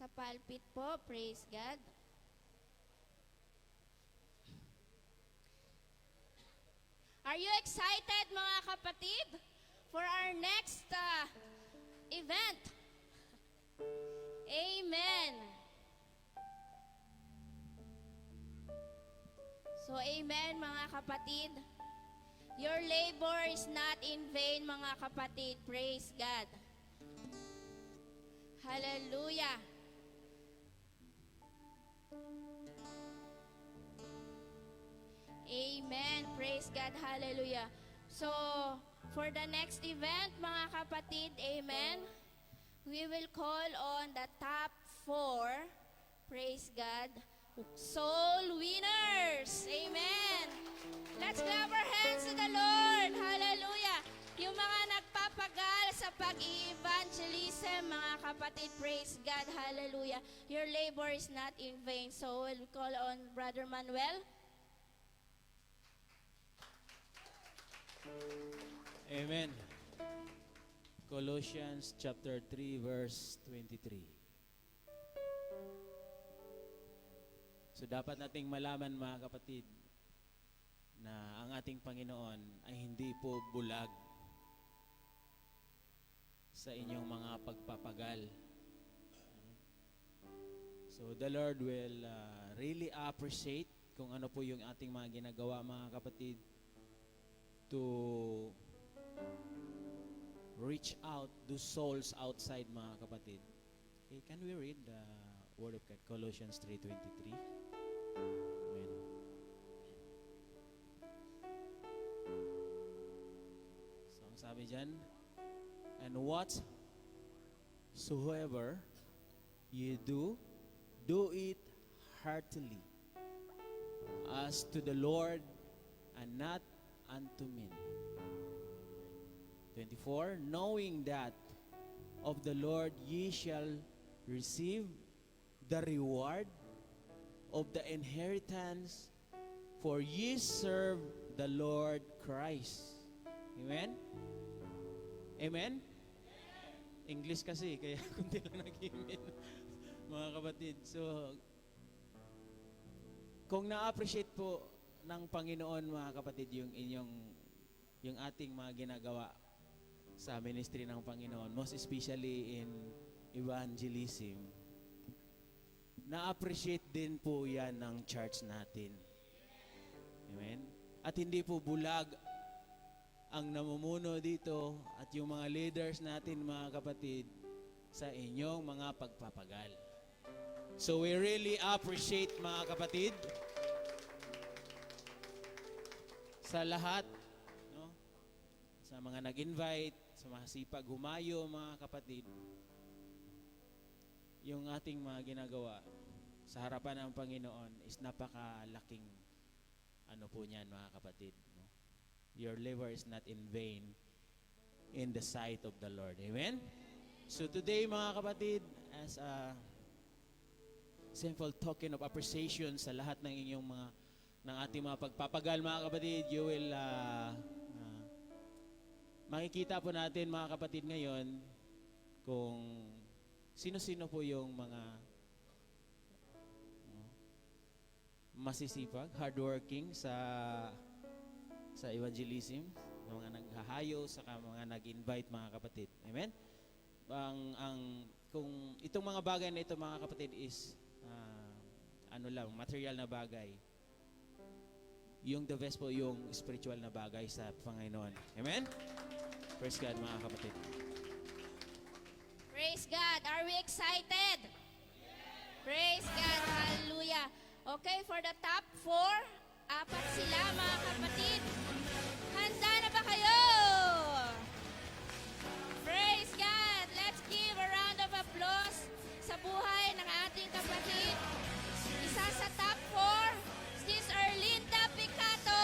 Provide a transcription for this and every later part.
sa pulpit po. Praise God. Are you excited mga kapatid for our next event? Amen. So amen mga kapatid. Your labor is not in vain mga kapatid. Praise God. Hallelujah. Amen. Praise God. Hallelujah. So, for the next event, mga kapatid, amen, we will call on the top 4, praise God, soul winners. Amen. Let's clap our hands to the Lord. Hallelujah. Yung mga nagpapagal sa pag-evangelism, mga kapatid, praise God. Hallelujah. Your labor is not in vain. So, we'll call on Brother Manuel. Amen. Colossians chapter 3 verse 23. So dapat nating malaman mga kapatid na ang ating Panginoon ay hindi po bulag sa inyong mga pagpapagal. So the Lord will really appreciate kung ano po yung ating mga ginagawa mga kapatid to reach out to souls outside mga kapatid. Okay, can we read the Word of God, Colossians 3:23? Amen. So, ang sabi dyan, and whatsoever you do, do it heartily, as to the Lord and not unto men. 24, knowing that of the Lord ye shall receive the reward of the inheritance, for ye serve the Lord Christ. Amen? Amen? English kasi, kaya kundi lang nag-amen. Mga kapatid, so kung na-appreciate po ng Panginoon mga kapatid yung ating mga ginagawa sa ministry ng Panginoon, most especially in evangelism, na-appreciate din po yan ng church natin. Amen? At hindi po bulag ang namumuno dito at yung mga leaders natin mga kapatid sa inyong mga pagpapagal. So we really appreciate mga kapatid sa lahat, no? Sa mga nag-invite, sa mga sipag humayo, mga kapatid, yung ating mga ginagawa sa harapan ng Panginoon is napakalaking ano po niyan, mga kapatid. No? Your labor is not in vain in the sight of the Lord. Amen? So today, mga kapatid, as a simple token of appreciation sa lahat ng inyong ng ating mga pagpapagal, mga kapatid, you will makikita po natin, mga kapatid, ngayon kung sino-sino po yung mga masisipag, hardworking sa evangelism, mga naghahayo, saka mga nag-invite, mga kapatid. Amen? Kung itong mga bagay na ito, mga kapatid, is material na bagay. Yung the best po, yung spiritual na bagay sa Panginoon. Amen? Praise God, mga kapatid. Praise God. Are we excited? Yes. Praise God. Hallelujah. Okay, for the top 4, 4 sila, mga kapatid. Handa na ba kayo? Praise God. Let's give a round of applause sa buhay ng ating kapatid. Isa sa top 4, Sis Erlinda Picato.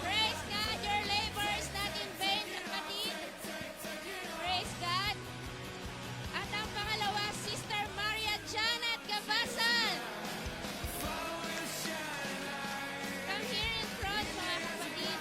Praise God, your labor is not in vain, kapatid. Praise God. At ang pangalawa, Sister Maria Janet Gabasan. Come here in front, mga kapatid.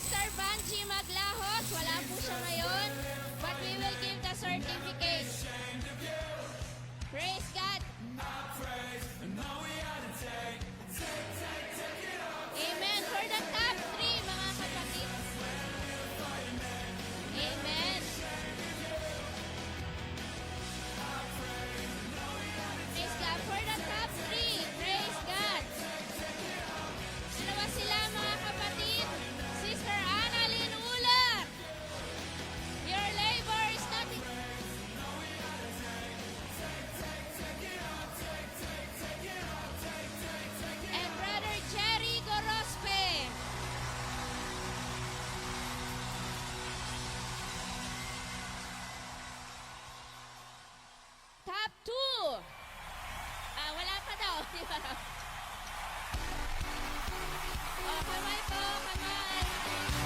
Sister Banji Maglahos, wala po siya ngayon, but we will give the certificate. Praise God. Amen. For the top 3, mga kapatid. Amen. Praise God. For the top 3, praise God. Sino ba sila, mga kapatid? Sister Annalyn Ular. Your labor is not... And Brother Jerry Gorospe. Top 2. Wala pa daw. Di ba? Kamay po, kamay. Praise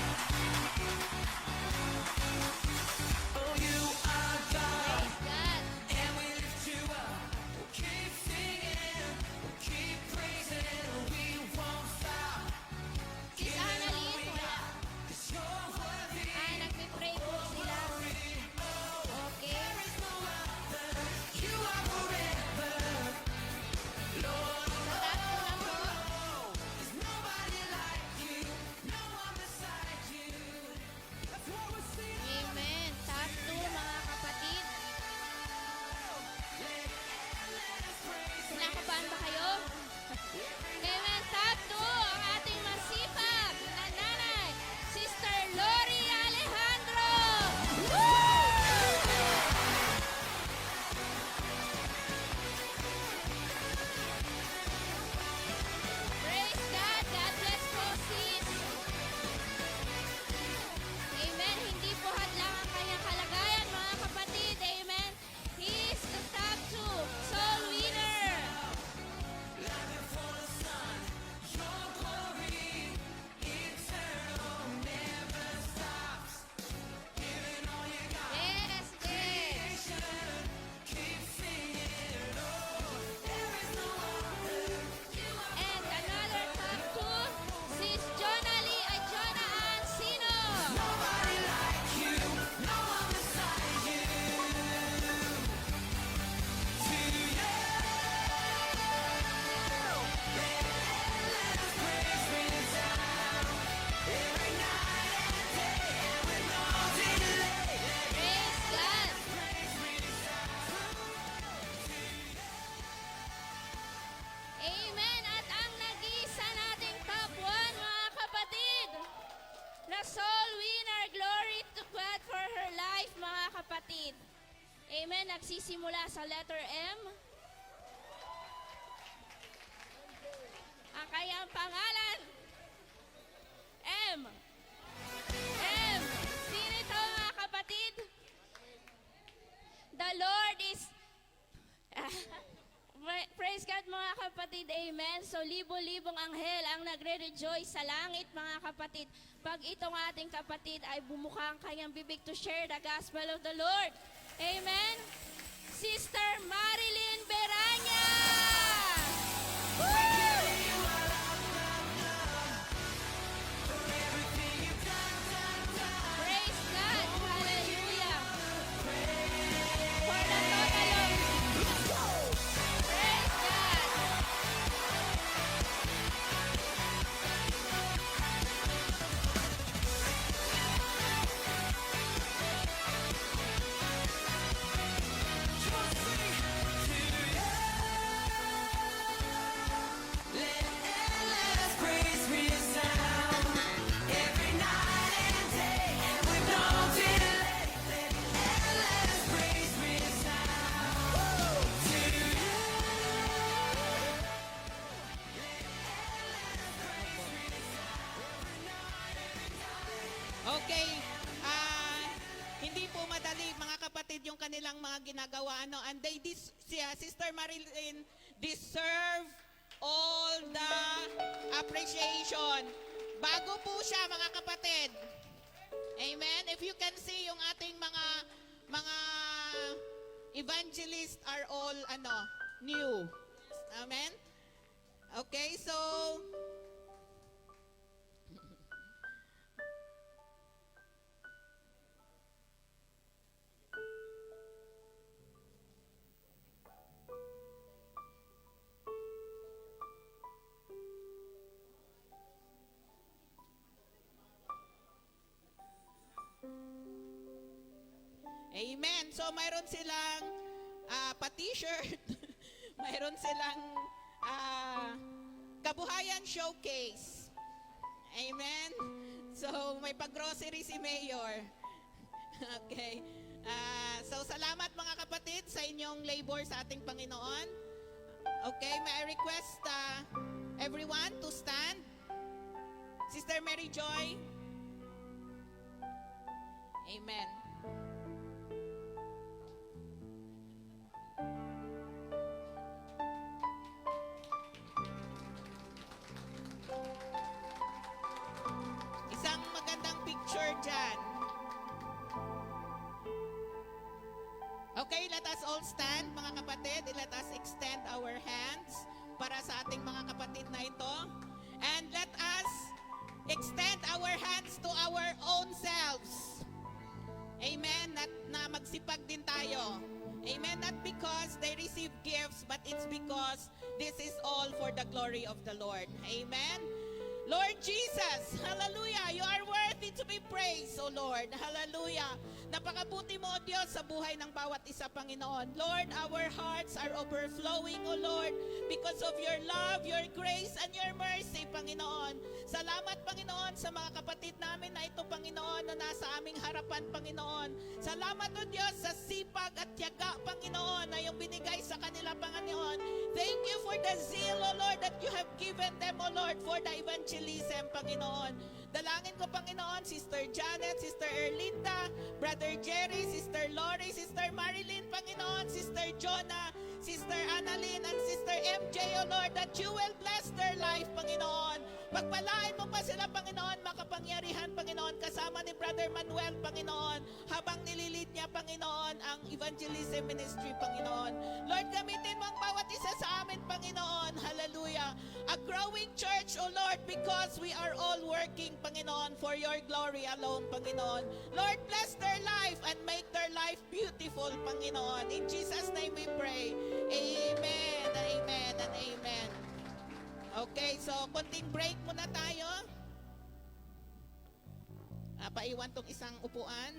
God. Sis Annalyn, wala. Nagpe-pray po sila. Okay. Tatapos na po. Amen. Top 2, mga kapatid. Kinakabahan ba kayo? Amen. Top 2, ang ating masipag na nanay, Sister Lori Alejandro. Praise God. God bless po, sis. Amen. Hindi po hadlang ang kanyang kalagayan, mga kapatid. Amen. He is the top 2 soul winner. Yes, yes. And another top 2, Sis Jonalie Ajona Ancino. Praise God. Amen. At ang nag-iisa nating top 1, mga kapatid, na soul winner, glory to God for her life, mga kapatid. Amen. Nagsisimula sa letter M. Ang kanyang pangalan, M. M. Sino ito, mga kapatid? The Lord is... Praise God, mga kapatid. Amen. So, libo-libong anghel ang nagre-rejoice sa langit, mga kapatid. Pag itong ating kapatid ay bumuka ang kanyang bibig to share the gospel of the Lord. Amen. Sister Marilyn Beranya. Woo! Praise God. Hallelujah. For the total of... Praise God. Okay. Hindi po madali, mga kapatid, yung kanilang mga ginagawa. And Sister Marilyn deserve all the appreciation. Bago po siya, mga kapatid. Amen. If you can see yung ating mga evangelists are all new. Amen. Okay, so Amen. So mayroon silang pa-t-shirt. Mayroon silang kabuhayan showcase. Amen. So may pag-grocery si Mayor. Okay. So salamat mga kapatid sa inyong labor sa ating Panginoon. Okay, may I request everyone to stand. Sister Mary Joy. Amen. Isang magandang picture dyan. Okay, let us all stand, mga kapatid. Let us extend our hands para sa ating mga kapatid na ito. And let us extend our hands to our own selves. Amen. Na magsipag din tayo. Amen. Not because they receive gifts, but it's because this is all for the glory of the Lord. Amen. Lord Jesus, hallelujah, you are worthy to be praised, O Lord. Hallelujah. Napakabuti mo, O Diyos, sa buhay ng bawat isa, Panginoon. Lord, our hearts are overflowing, O Lord, because of your love, your grace, and your mercy, Panginoon. Salamat, Panginoon, sa mga kapatid namin na ito, Panginoon, na nasa aming harapan, Panginoon. Salamat, O Diyos, sa sipag at tiyaga, Panginoon, na yung binigay sa kanila, Panginoon. Thank you for the zeal, O Lord, that you have given them, O Lord, for the evangelism, Panginoon. Dalangin ko, Panginoon, Sister Janet, Sister Erlinda, Brother Jerry, Sister Lori, Sister Marilyn, Panginoon, Sister Jonah, Sister Annalyn, and Sister MJ, O Lord, that you will bless their life, Panginoon. Pagpalain mo pa sila, Panginoon, makapangyarihan, Panginoon, kasama ni Brother Manuel, Panginoon, habang nililid niya, Panginoon, ang evangelism ministry, Panginoon. Lord, gamitin mo ang bawat isa sa amin, Panginoon. Hallelujah. A growing church, O Lord, because we are all working, Panginoon, for your glory alone, Panginoon. Lord, bless their life and make their life beautiful, Panginoon. In Jesus' name we pray. Amen, amen, and amen. Okay, so konting break muna tayo. Paiwan tong isang upuan.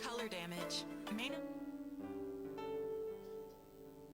Color damage may not